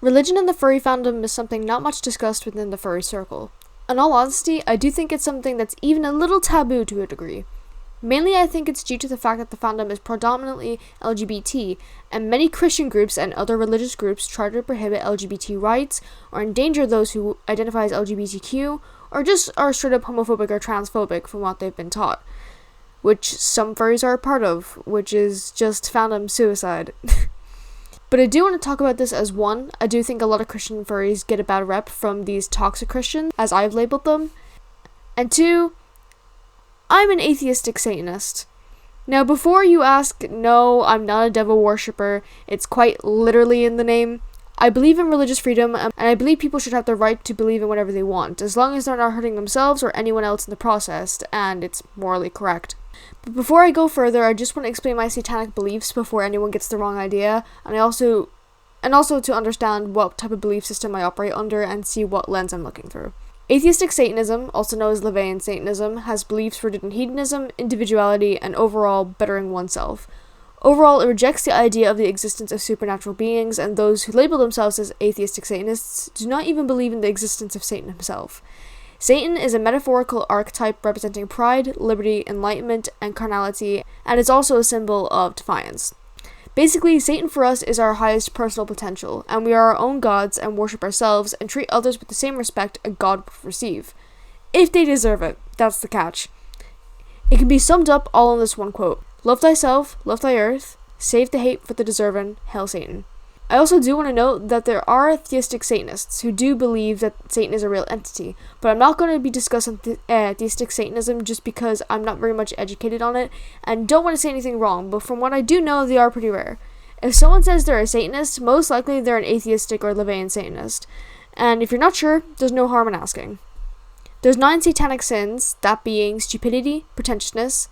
Religion in the furry fandom is something not much discussed within the furry circle. In all honesty, I do think it's something that's even a little taboo to a degree. Mainly, I think it's due to the fact that the fandom is predominantly LGBT, and many Christian groups and other religious groups try to prohibit LGBT rights or endanger those who identify as LGBTQ, or just are straight up homophobic or transphobic from what they've been taught, which some furries are a part of, which is just fandom suicide. But I do want to talk about this as one, I do think a lot of Christian furries get a bad rep from these toxic Christians, as I've labeled them, and two, I'm an atheistic Satanist. Now, before you ask, no, I'm not a devil worshipper, it's quite literally in the name. I believe in religious freedom, and I believe people should have the right to believe in whatever they want, as long as they're not hurting themselves or anyone else in the process, and it's morally correct. But before I go further, I just want to explain my satanic beliefs before anyone gets the wrong idea, and also to understand what type of belief system I operate under and see what lens I'm looking through. Atheistic Satanism, also known as Levian Satanism, has beliefs rooted in hedonism, individuality, and overall bettering oneself. Overall, it rejects the idea of the existence of supernatural beings, and those who label themselves as atheistic Satanists do not even believe in the existence of Satan himself. Satan is a metaphorical archetype representing pride, liberty, enlightenment, and carnality, and is also a symbol of defiance. Basically, Satan for us is our highest personal potential, and we are our own gods and worship ourselves and treat others with the same respect a god would receive. If they deserve it, that's the catch. It can be summed up all in this one quote: love thyself, love thy earth, save the hate for the deserving, hail Satan. I also do want to note that there are theistic Satanists who do believe that Satan is a real entity, but I'm not going to be discussing theistic Satanism just because I'm not very much educated on it and don't want to say anything wrong, but from what I do know, they are pretty rare. If someone says they're a Satanist, most likely they're an atheistic or Levian Satanist, and if you're not sure, there's no harm in asking. There's 9 satanic sins, that being stupidity, pretentiousness.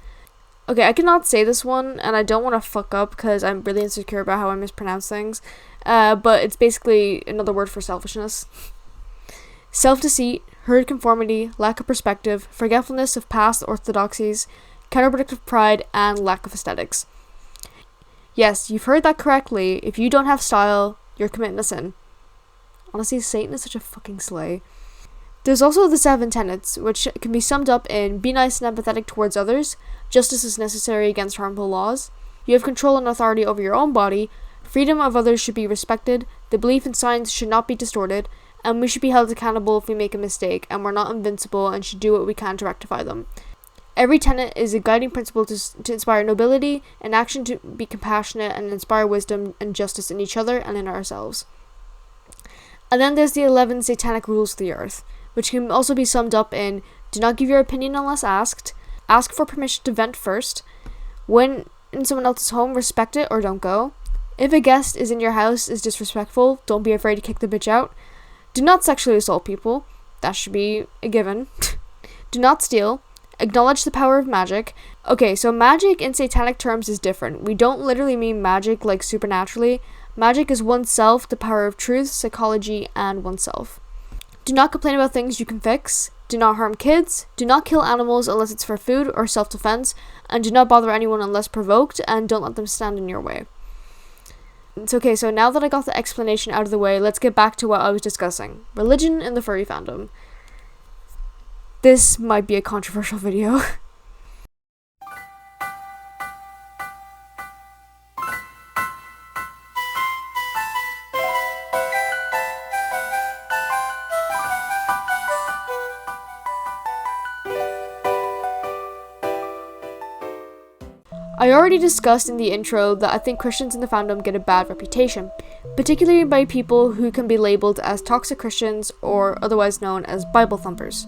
Okay, I cannot say this one, and I don't want to fuck up because I'm really insecure about how I mispronounce things, but it's basically another word for selfishness. Self-deceit, herd conformity, lack of perspective, forgetfulness of past orthodoxies, counterproductive pride, and lack of aesthetics. Yes, you've heard that correctly. If you don't have style, you're committing a sin. Honestly, Satan is such a fucking slay. There's also the 7 tenets, which can be summed up in be nice and empathetic towards others, justice is necessary against harmful laws, you have control and authority over your own body, freedom of others should be respected, the belief in science should not be distorted, and we should be held accountable if we make a mistake, and we're not invincible and should do what we can to rectify them. Every tenet is a guiding principle to inspire nobility, an action to be compassionate, and inspire wisdom and justice in each other and in ourselves. And then there's the 11 satanic rules of the earth, which can also be summed up in do not give your opinion unless asked, ask for permission to vent first, when in someone else's home, respect it or don't go, if a guest is in your house is disrespectful, don't be afraid to kick the bitch out, do not sexually assault people, that should be a given, do not steal, acknowledge the power of magic. Okay, so magic in satanic terms is different. We don't literally mean magic like supernaturally. Magic is oneself, the power of truth, psychology, and oneself. Do not complain about things you can fix. Do not harm kids. Do not kill animals unless it's for food or self-defense. And do not bother anyone unless provoked. And don't let them stand in your way. It's okay, so now that I got the explanation out of the way, let's get back to what I was discussing. Religion in the furry fandom. This might be a controversial video. I already discussed in the intro that I think Christians in the fandom get a bad reputation, particularly by people who can be labeled as toxic Christians or otherwise known as Bible thumpers.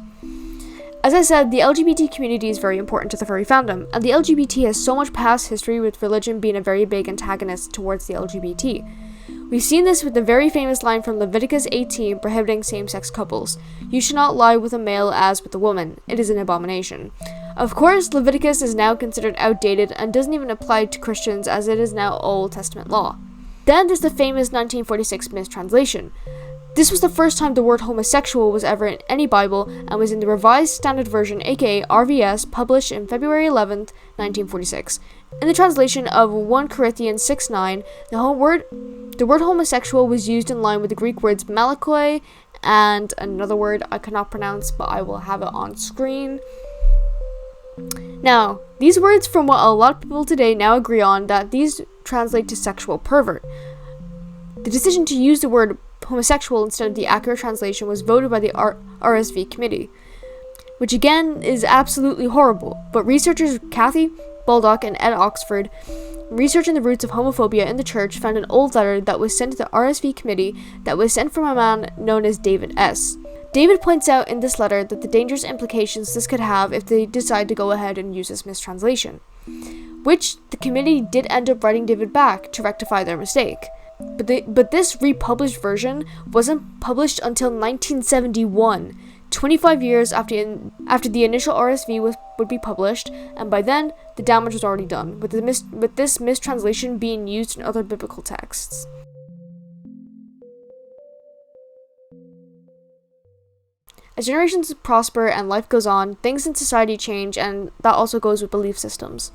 As I said, the LGBT community is very important to the furry fandom, and the LGBT has so much past history with religion being a very big antagonist towards the LGBT. We've seen this with the very famous line from Leviticus 18 prohibiting same-sex couples. You should not lie with a male as with a woman. It is an abomination. Of course, Leviticus is now considered outdated and doesn't even apply to Christians as it is now Old Testament law. Then there's the famous 1946 mistranslation. This was the first time the word homosexual was ever in any Bible and was in the Revised Standard Version, aka RVS, published in February 11th, 1946. In the translation of 1 Corinthians 6:9, the word homosexual was used in line with the Greek words malakoi and another word I cannot pronounce, but I will have it on screen. Now, these words, from what a lot of people today now agree on, that these translate to sexual pervert. The decision to use the word homosexual instead of the accurate translation was voted by the RSV committee, which again is absolutely horrible, but researchers Kathy Baldock and Ed Oxford, researching the roots of homophobia in the church, found an old letter that was sent to the RSV committee that was sent from a man known as David S. David points out in this letter that the dangerous implications this could have if they decide to go ahead and use this mistranslation, which the committee did end up writing David back to rectify their mistake. But this republished version wasn't published until 1971, 25 years after the initial RSV would be published, and by then, the damage was already done, with this mistranslation being used in other biblical texts. As generations prosper and life goes on, things in society change, and that also goes with belief systems.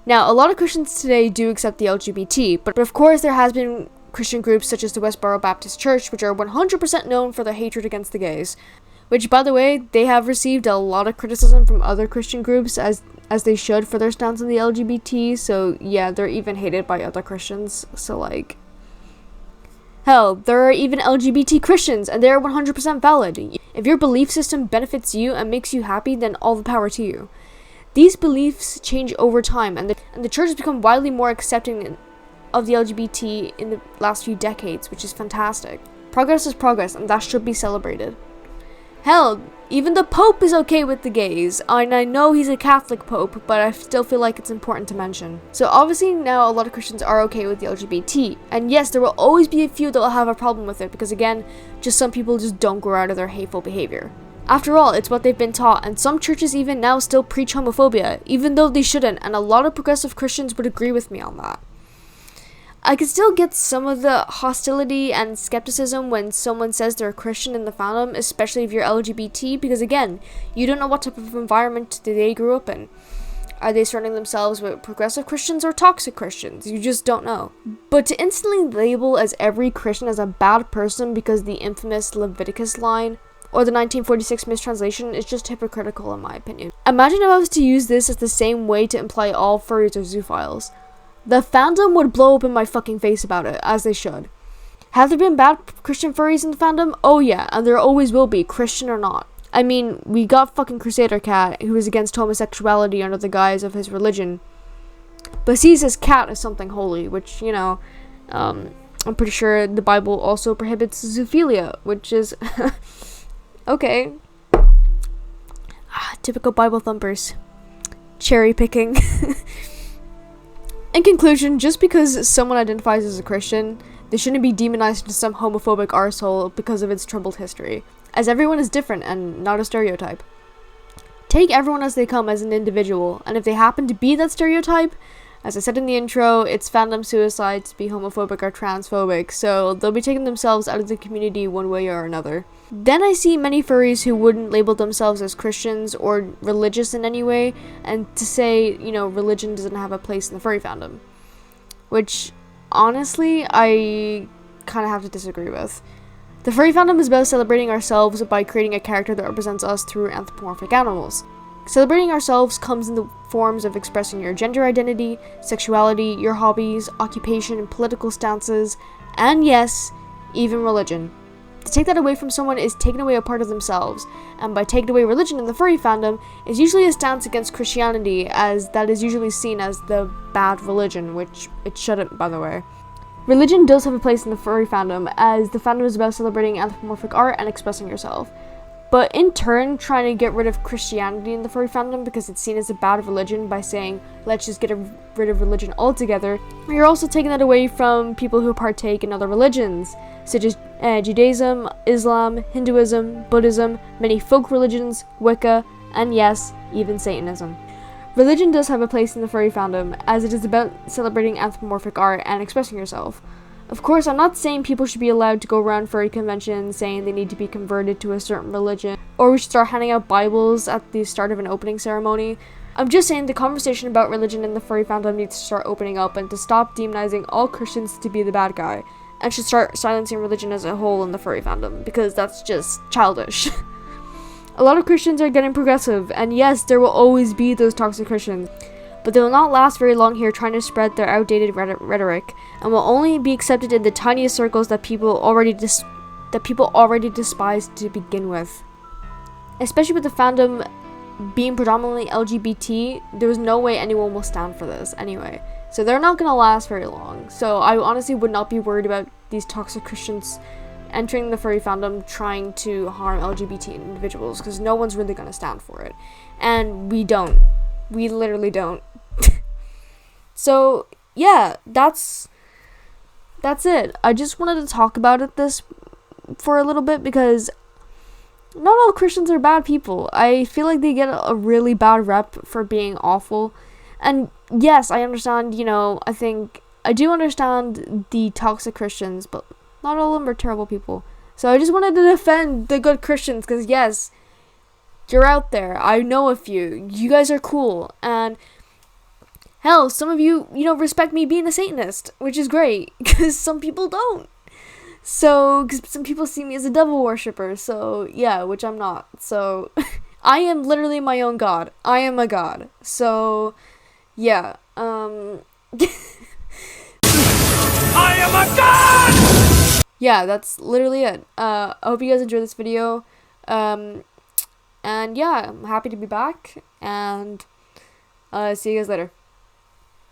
Now, a lot of Christians today do accept the LGBT, but of course there has been Christian groups such as the Westboro Baptist Church, which are 100% known for their hatred against the gays. Which, by the way, they have received a lot of criticism from other Christian groups, as they should, for their stance on the LGBT, so yeah, they're even hated by other Christians, so like... Hell, there are even LGBT Christians, and they are 100% valid. If your belief system benefits you and makes you happy, then all the power to you. These beliefs change over time, and the church has become widely more accepting of the LGBT in the last few decades, which is fantastic. Progress is progress, and that should be celebrated. Hell, even the Pope is okay with the gays, and I know he's a Catholic Pope, but I still feel like it's important to mention. So obviously now a lot of Christians are okay with the LGBT, and yes, there will always be a few that will have a problem with it, because again, just some people just don't grow out of their hateful behavior. After all, it's what they've been taught, and some churches even now still preach homophobia, even though they shouldn't, and a lot of progressive Christians would agree with me on that. I can still get some of the hostility and skepticism when someone says they're a Christian in the fandom, especially if you're LGBT, because again, you don't know what type of environment they grew up in. Are they surrounding themselves with progressive Christians or toxic Christians? You just don't know. But to instantly label as every Christian as a bad person because the infamous Leviticus line or the 1946 mistranslation is just hypocritical in my opinion. Imagine if I was to use this as the same way to imply all furries are zoophiles. The fandom would blow up in my fucking face about it, as they should. Have there been bad Christian furries in the fandom? Oh yeah, and there always will be, Christian or not. I mean, we got fucking Crusader Cat, who is against homosexuality under the guise of his religion, but sees his cat as something holy, which, you know, I'm pretty sure the Bible also prohibits zoophilia, which is... okay. Typical Bible thumpers. Cherry picking. In conclusion, just because someone identifies as a Christian, they shouldn't be demonized into some homophobic arsehole because of its troubled history, as everyone is different and not a stereotype. Take everyone as they come as an individual, and if they happen to be that stereotype, as I said in the intro, it's fandom suicide to be homophobic or transphobic, so they'll be taking themselves out of the community one way or another. Then I see many furries who wouldn't label themselves as Christians or religious in any way, and to say, you know, religion doesn't have a place in the furry fandom. Which, honestly, I kind of have to disagree with. The furry fandom is about celebrating ourselves by creating a character that represents us through anthropomorphic animals. Celebrating ourselves comes in the forms of expressing your gender identity, sexuality, your hobbies, occupation, political stances, and yes, even religion. To take that away from someone is taking away a part of themselves, and by taking away religion in the furry fandom is usually a stance against Christianity, as that is usually seen as the bad religion, which it shouldn't, by the way. Religion does have a place in the furry fandom, as the fandom is about celebrating anthropomorphic art and expressing yourself. But in turn, trying to get rid of Christianity in the furry fandom because it's seen as a bad religion by saying, let's just get rid of religion altogether, you're also taking that away from people who partake in other religions, such as Judaism, Islam, Hinduism, Buddhism, many folk religions, Wicca, and yes, even Satanism. Religion does have a place in the furry fandom, as it is about celebrating anthropomorphic art and expressing yourself. Of course, I'm not saying people should be allowed to go around furry conventions saying they need to be converted to a certain religion, or we should start handing out Bibles at the start of an opening ceremony. I'm just saying the conversation about religion in the furry fandom needs to start opening up and to stop demonizing all Christians to be the bad guy, and should start silencing religion as a whole in the furry fandom, because that's just childish. A lot of Christians are getting progressive, and yes, there will always be those toxic Christians, but they will not last very long here trying to spread their outdated rhetoric, and will only be accepted in the tiniest circles that people already despise to begin with. Especially with the fandom being predominantly LGBT, there's no way anyone will stand for this anyway. So they're not going to last very long. So I honestly would not be worried about these toxic Christians entering the furry fandom trying to harm LGBT individuals, because no one's really going to stand for it. And we don't. We literally don't. So, yeah, that's it. I just wanted to talk about this for a little bit, because not all Christians are bad people. I feel like they get a really bad rep for being awful. And yes, I understand, I do understand the toxic Christians, but not all of them are terrible people. So I just wanted to defend the good Christians, because yes, you're out there. I know a few. You guys are cool. And hell, some of you, respect me being a Satanist, which is great, because some people don't. So, because some people see me as a devil worshiper, so, yeah, which I'm not. So, I am literally my own god. I am a god. So, yeah, I am a god! Yeah, that's literally it. I hope you guys enjoyed this video. And yeah, I'm happy to be back, and see you guys later.